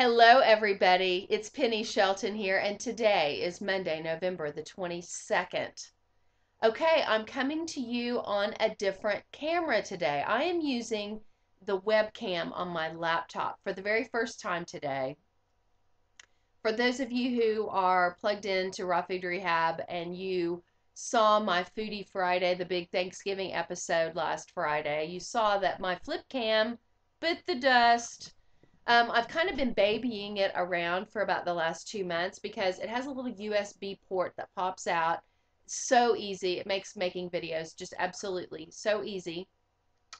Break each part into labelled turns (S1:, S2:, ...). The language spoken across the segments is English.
S1: Hello, everybody. It's Penny Shelton here, and today is Monday, November the 22nd. Okay, I'm coming to you on a different camera today. I am using the webcam on my laptop for the very first time today. For those of you who are plugged into Raw Food Rehab and you saw my Foodie Friday, the big Thanksgiving episode last Friday, you saw that my flip cam bit the dust. I've kind of been babying it around for about the last 2 months because it has a little USB port that pops out. So easy. It makes making videos just absolutely so easy.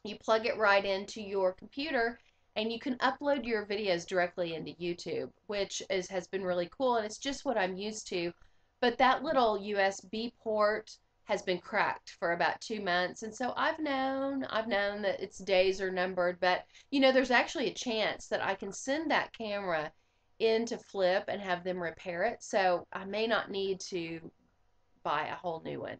S1: You plug it right into your computer and you can upload your videos directly into YouTube, which has been really cool, and it's just what I'm used to. But that little USB port has been cracked for about 2 months, and so I've known that its days are numbered. But there's actually a chance that I can send that camera into Flip and have them repair it, so I may not need to buy a whole new one.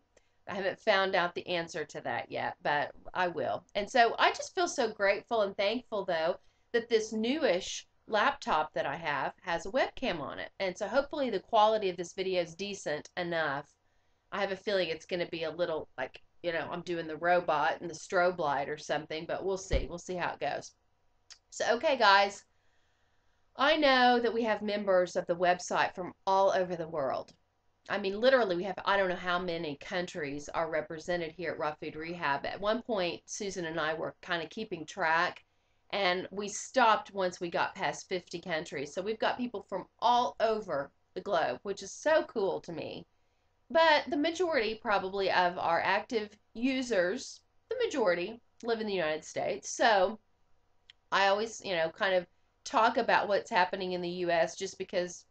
S1: I haven't found out the answer to that yet, but I will. And so I just feel so grateful and thankful, though, that this newish laptop that I have has a webcam on it. And so hopefully the quality of this video is decent enough. I have a feeling it's going to be a little like, I'm doing the robot and the strobe light or something, but we'll see. We'll see how it goes. So, okay, guys, I know that we have members of the website from all over the world. I mean, literally, we have, I don't know how many countries are represented here at Raw Food Rehab. At one point, Susan and I were kind of keeping track, and we stopped once we got past 50 countries. So we've got people from all over the globe, which is so cool to me. But the majority, probably, of our active users, the majority, live in the United States. So I always, kind of talk about what's happening in the U.S. just because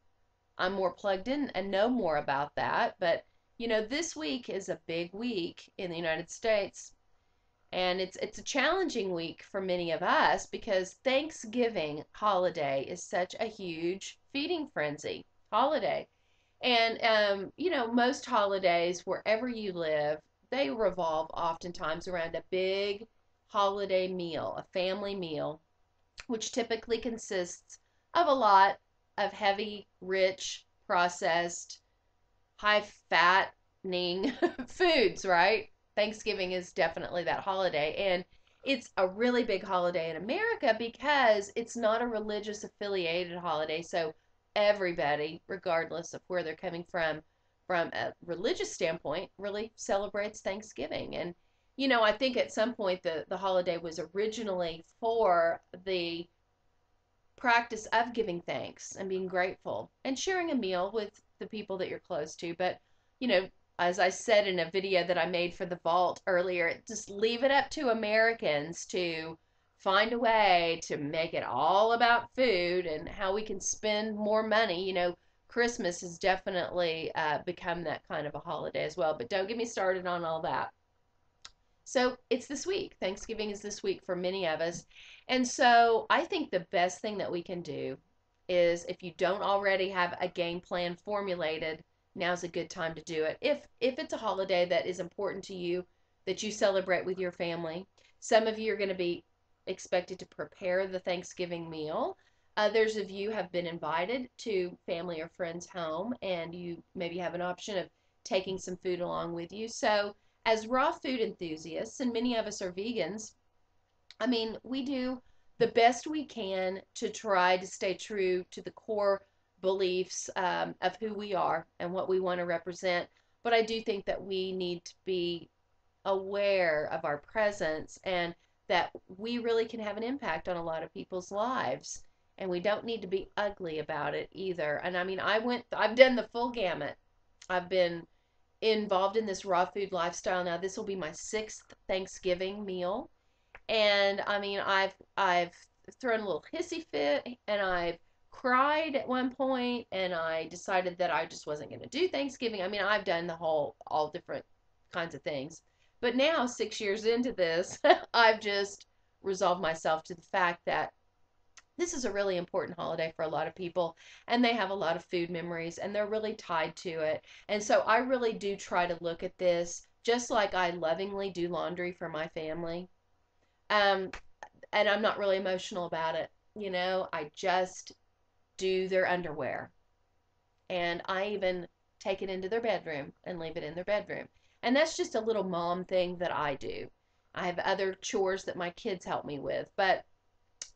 S1: I'm more plugged in and know more about that. But this week is a big week in the United States, and it's a challenging week for many of us because Thanksgiving holiday is such a huge feeding frenzy holiday. And most holidays wherever you live, they revolve oftentimes around a big holiday meal, a family meal, which typically consists of a lot of heavy, rich, processed, high fattening foods, right? Thanksgiving is definitely that holiday. And it's a really big holiday in America because it's not a religious affiliated holiday. So everybody, regardless of where they're coming from a religious standpoint, really celebrates Thanksgiving. And I think at some point the holiday was originally for the practice of giving thanks and being grateful and sharing a meal with the people that you're close to. But, as I said in a video that I made for the Vault earlier, just leave it up to Americans to find a way to make it all about food and how we can spend more money. Christmas has definitely become that kind of a holiday as well. But don't get me started on all that. So it's this week. Thanksgiving is this week for many of us. And so I think the best thing that we can do is, if you don't already have a game plan formulated, now's a good time to do it. If it's a holiday that is important to you, that you celebrate with your family. Some of you are going to be expected to prepare the Thanksgiving meal. Others of you have been invited to family or friends' home, and you maybe have an option of taking some food along with you. So as raw food enthusiasts, and many of us are vegans, I mean, we do the best we can to try to stay true to the core beliefs of who we are and what we want to represent. But I do think that we need to be aware of our presence and that we really can have an impact on a lot of people's lives. And we don't need to be ugly about it either. And I mean, I've done the full gamut. I've been involved in this raw food lifestyle now. This will be my 6th Thanksgiving meal. And I mean, I've thrown a little hissy fit, and I've cried at one point, and I decided that I just wasn't going to do Thanksgiving. I mean, I've done all different kinds of things. But now, 6 years into this, I've just resolved myself to the fact that this is a really important holiday for a lot of people, and they have a lot of food memories, and they're really tied to it. And so I really do try to look at this just like I lovingly do laundry for my family. Um, and I'm not really emotional about it. I just do their underwear. And I even take it into their bedroom and leave it in their bedroom. And that's just a little mom thing that I do. I have other chores that my kids help me with, but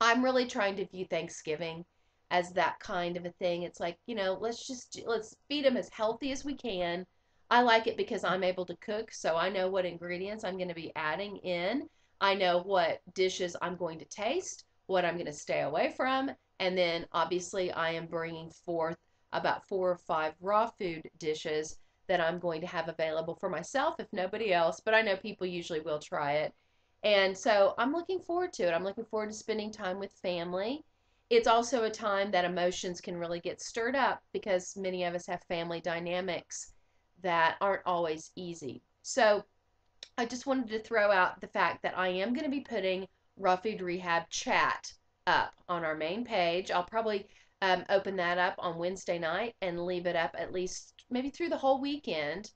S1: I'm really trying to view Thanksgiving as that kind of a thing. It's like, let's feed them as healthy as we can. I like it because I'm able to cook, so I know what ingredients I'm going to be adding in. I know what dishes I'm going to taste, what I'm going to stay away from, and then obviously I am bringing forth about 4 or 5 raw food dishes that I'm going to have available for myself if nobody else, but I know people usually will try it. And so I'm looking forward to it. I'm looking forward to spending time with family. It's also a time that emotions can really get stirred up because many of us have family dynamics that aren't always easy. So I just wanted to throw out the fact that I am going to be putting Raw Food Rehab chat up on our main page. I'll probably open that up on Wednesday night and leave it up at least maybe through the whole weekend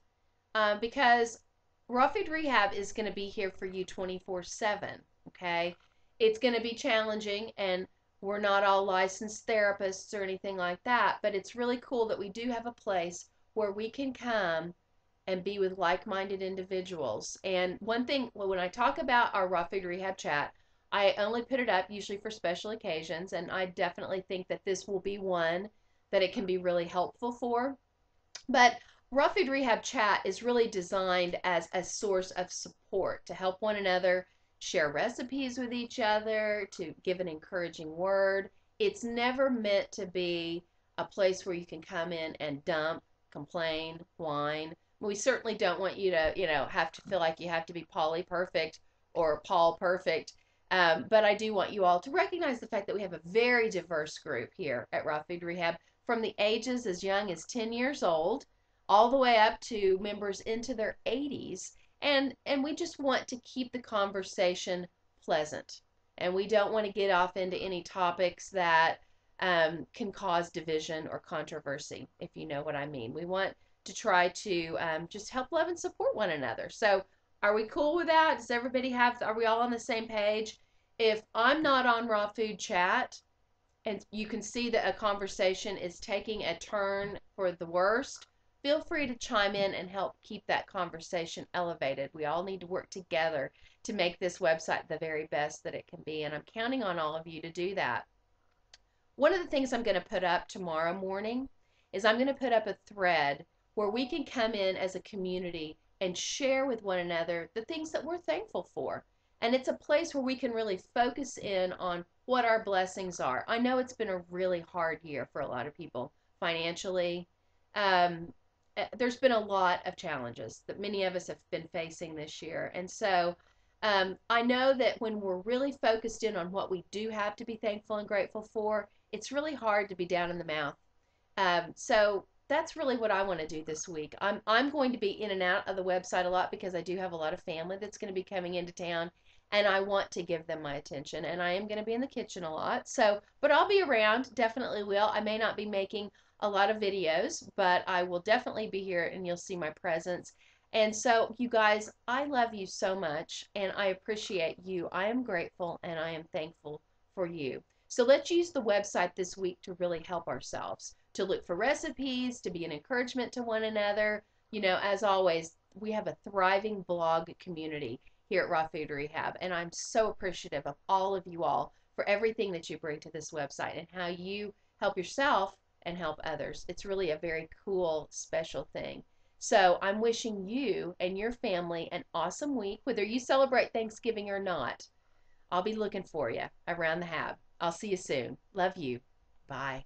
S1: because Raw Food Rehab is going to be here for you 24/7. Okay, it's going to be challenging, and we're not all licensed therapists or anything like that, but it's really cool that we do have a place where we can come and be with like-minded individuals. And one thing, when I talk about our Raw Food Rehab chat, I only put it up usually for special occasions, and I definitely think that this will be one that it can be really helpful for. But Raw Food Rehab chat is really designed as a source of support to help one another share recipes with each other, to give an encouraging word. It's never meant to be a place where you can come in and dump, complain, whine. We certainly don't want you to, have to feel like you have to be Polly perfect or Paul perfect. But I do want you all to recognize the fact that we have a very diverse group here at Raw Food Rehab, from the ages as young as 10 years old all the way up to members into their 80s. And we just want to keep the conversation pleasant. And we don't want to get off into any topics that can cause division or controversy, if you know what I mean. We want to try to just help love and support one another. So are we cool with that? Does everybody are we all on the same page? If I'm not on Raw Food Chat and you can see that a conversation is taking a turn for the worst, feel free to chime in and help keep that conversation elevated. We all need to work together to make this website the very best that it can be, and I'm counting on all of you to do that. One of the things I'm going to put up tomorrow morning is I'm going to put up a thread where we can come in as a community and share with one another the things that we're thankful for. And it's a place where we can really focus in on what our blessings are. I know it's been a really hard year for a lot of people financially. There's been a lot of challenges that many of us have been facing this year. And so I know that when we're really focused in on what we do have to be thankful and grateful for, it's really hard to be down in the mouth. So that's really what I want to do this week. I'm going to be in and out of the website a lot because I do have a lot of family that's going to be coming into town, and I want to give them my attention. And I am going to be in the kitchen a lot. So, but I'll be around, definitely will. I may not be making a lot of videos, but I will definitely be here, and you'll see my presence. And so, you guys, I love you so much, and I appreciate you. I am grateful, and I am thankful for you. So let's use the website this week to really help ourselves, to look for recipes, to be an encouragement to one another. As always, we have a thriving blog community here at Raw Food Rehab, and I'm so appreciative of all of you all for everything that you bring to this website and how you help yourself and help others. It's really a very cool, special thing. So I'm wishing you and your family an awesome week, whether you celebrate Thanksgiving or not. I'll be looking for you around the hab. I'll see you soon. Love you. Bye.